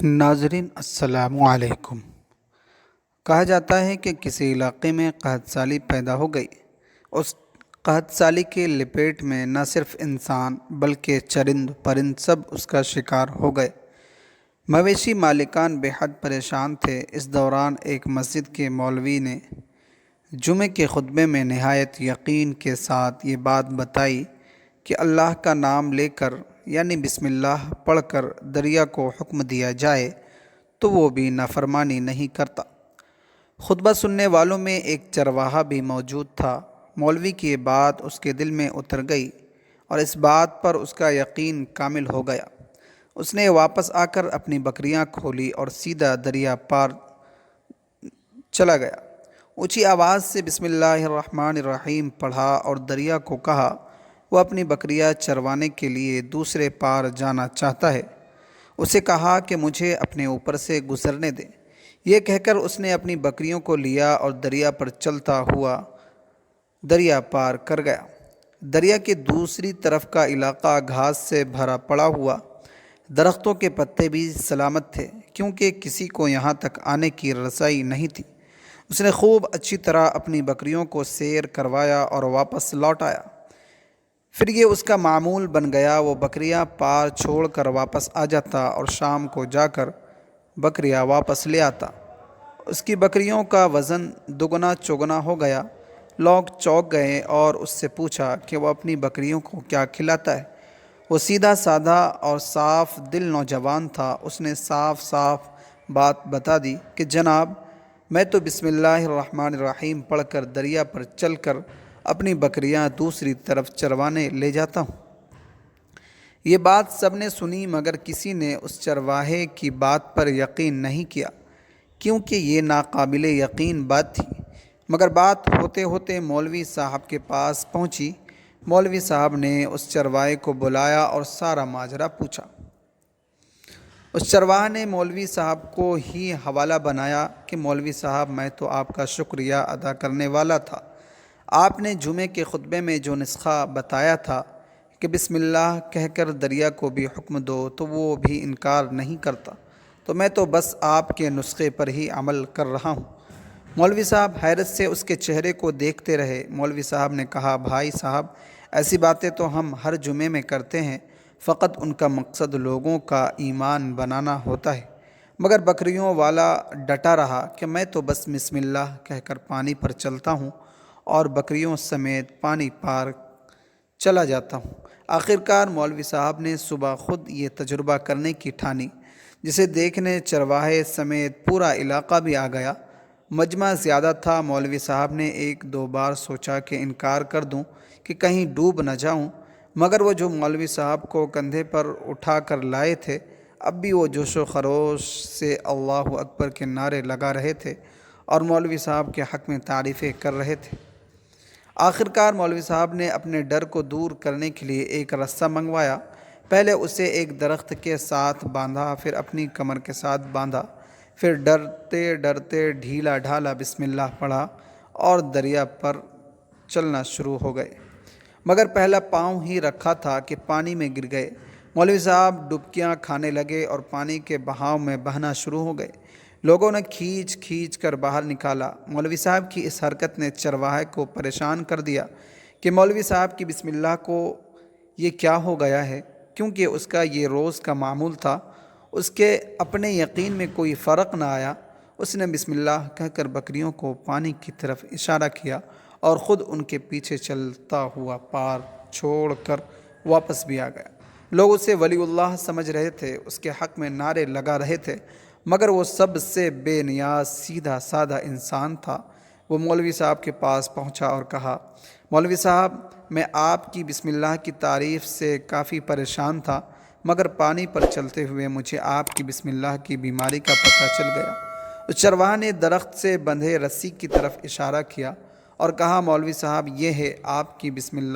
ناظرین السلام علیکم۔ کہا جاتا ہے کہ کسی علاقے میں قحط سالی پیدا ہو گئی۔ اس قحط سالی کے لپیٹ میں نہ صرف انسان بلکہ چرند پرند سب اس کا شکار ہو گئے۔ مویشی مالکان بے حد پریشان تھے۔ اس دوران ایک مسجد کے مولوی نے جمعے کے خطبے میں نہایت یقین کے ساتھ یہ بات بتائی کہ اللہ کا نام لے کر یعنی بسم اللہ پڑھ کر دریا کو حکم دیا جائے تو وہ بھی نافرمانی نہیں کرتا۔ خطبہ سننے والوں میں ایک چرواہا بھی موجود تھا۔ مولوی کی یہ بات اس کے دل میں اتر گئی اور اس بات پر اس کا یقین کامل ہو گیا۔ اس نے واپس آ کر اپنی بکریاں کھولی اور سیدھا دریا پار چلا گیا۔ اونچی آواز سے بسم اللہ الرحمن الرحیم پڑھا اور دریا کو کہا وہ اپنی بکریاں چروانے کے لیے دوسرے پار جانا چاہتا ہے۔ اسے کہا کہ مجھے اپنے اوپر سے گزرنے دے۔ یہ کہہ کر اس نے اپنی بکریوں کو لیا اور دریا پر چلتا ہوا دریا پار کر گیا۔ دریا کے دوسری طرف کا علاقہ گھاس سے بھرا پڑا ہوا، درختوں کے پتے بھی سلامت تھے کیونکہ کسی کو یہاں تک آنے کی رسائی نہیں تھی۔ اس نے خوب اچھی طرح اپنی بکریوں کو سیر کروایا اور واپس لوٹ آیا۔ پھر یہ اس کا معمول بن گیا، وہ بکریاں پار چھوڑ کر واپس آ جاتا اور شام کو جا کر بکریاں واپس لے آتا۔ اس کی بکریوں کا وزن دگنا چوگنا ہو گیا۔ لوگ چونک گئے اور اس سے پوچھا کہ وہ اپنی بکریوں کو کیا کھلاتا ہے۔ وہ سیدھا سادہ اور صاف دل نوجوان تھا۔ اس نے صاف صاف بات بتا دی کہ جناب، میں تو بسم اللہ الرحمن الرحیم پڑھ کر دریا پر چل کر اپنی بکریاں دوسری طرف چروانے لے جاتا ہوں۔ یہ بات سب نے سنی مگر کسی نے اس چرواہے کی بات پر یقین نہیں کیا کیونکہ یہ ناقابل یقین بات تھی۔ مگر بات ہوتے ہوتے مولوی صاحب کے پاس پہنچی۔ مولوی صاحب نے اس چرواہے کو بلایا اور سارا ماجرا پوچھا۔ اس چرواہے نے مولوی صاحب کو ہی حوالہ بنایا کہ مولوی صاحب، میں تو آپ کا شکریہ ادا کرنے والا تھا۔ آپ نے جمعے کے خطبے میں جو نسخہ بتایا تھا کہ بسم اللہ کہہ کر دریا کو بھی حکم دو تو وہ بھی انکار نہیں کرتا، تو میں تو بس آپ کے نسخے پر ہی عمل کر رہا ہوں۔ مولوی صاحب حیرت سے اس کے چہرے کو دیکھتے رہے۔ مولوی صاحب نے کہا، بھائی صاحب، ایسی باتیں تو ہم ہر جمعے میں کرتے ہیں، فقط ان کا مقصد لوگوں کا ایمان بنانا ہوتا ہے۔ مگر بکریوں والا ڈٹا رہا کہ میں تو بس بسم اللہ کہہ کر پانی پر چلتا ہوں اور بکریوں سمیت پانی پار چلا جاتا ہوں۔ آخرکار مولوی صاحب نے صبح خود یہ تجربہ کرنے کی ٹھانی، جسے دیکھنے چرواہے سمیت پورا علاقہ بھی آ گیا۔ مجمع زیادہ تھا۔ مولوی صاحب نے ایک دو بار سوچا کہ انکار کر دوں کہ کہیں ڈوب نہ جاؤں، مگر وہ جو مولوی صاحب کو کندھے پر اٹھا کر لائے تھے اب بھی وہ جوش و خروش سے اللہ اکبر کے نعرے لگا رہے تھے اور مولوی صاحب کے حق میں تعریفیں کر رہے تھے۔ آخرکار مولوی صاحب نے اپنے ڈر کو دور کرنے کے لیے ایک رسہ منگوایا۔ پہلے اسے ایک درخت کے ساتھ باندھا، پھر اپنی کمر کے ساتھ باندھا، پھر ڈرتے ڈرتے ڈھیلا ڈھالا بسم اللہ پڑھا اور دریا پر چلنا شروع ہو گئے۔ مگر پہلا پاؤں ہی رکھا تھا کہ پانی میں گر گئے۔ مولوی صاحب ڈبکیاں کھانے لگے اور پانی کے بہاؤ میں بہنا شروع ہو گئے۔ لوگوں نے کھینچ کھینچ کر باہر نکالا۔ مولوی صاحب کی اس حرکت نے چرواہے کو پریشان کر دیا کہ مولوی صاحب کی بسم اللہ کو یہ کیا ہو گیا ہے، کیونکہ اس کا یہ روز کا معمول تھا۔ اس کے اپنے یقین میں کوئی فرق نہ آیا۔ اس نے بسم اللہ کہہ کر بکریوں کو پانی کی طرف اشارہ کیا اور خود ان کے پیچھے چلتا ہوا پار چھوڑ کر واپس بھی آ گیا۔ لوگ اسے ولی اللہ سمجھ رہے تھے، اس کے حق میں نعرے لگا رہے تھے، مگر وہ سب سے بے نیاز سیدھا سادہ انسان تھا۔ وہ مولوی صاحب کے پاس پہنچا اور کہا، مولوی صاحب، میں آپ کی بسم اللہ کی تعریف سے کافی پریشان تھا، مگر پانی پر چلتے ہوئے مجھے آپ کی بسم اللہ کی بیماری کا پتہ چل گیا۔ اس چرواہے نے درخت سے بندھے رسی کی طرف اشارہ کیا اور کہا، مولوی صاحب، یہ ہے آپ کی بسم اللہ۔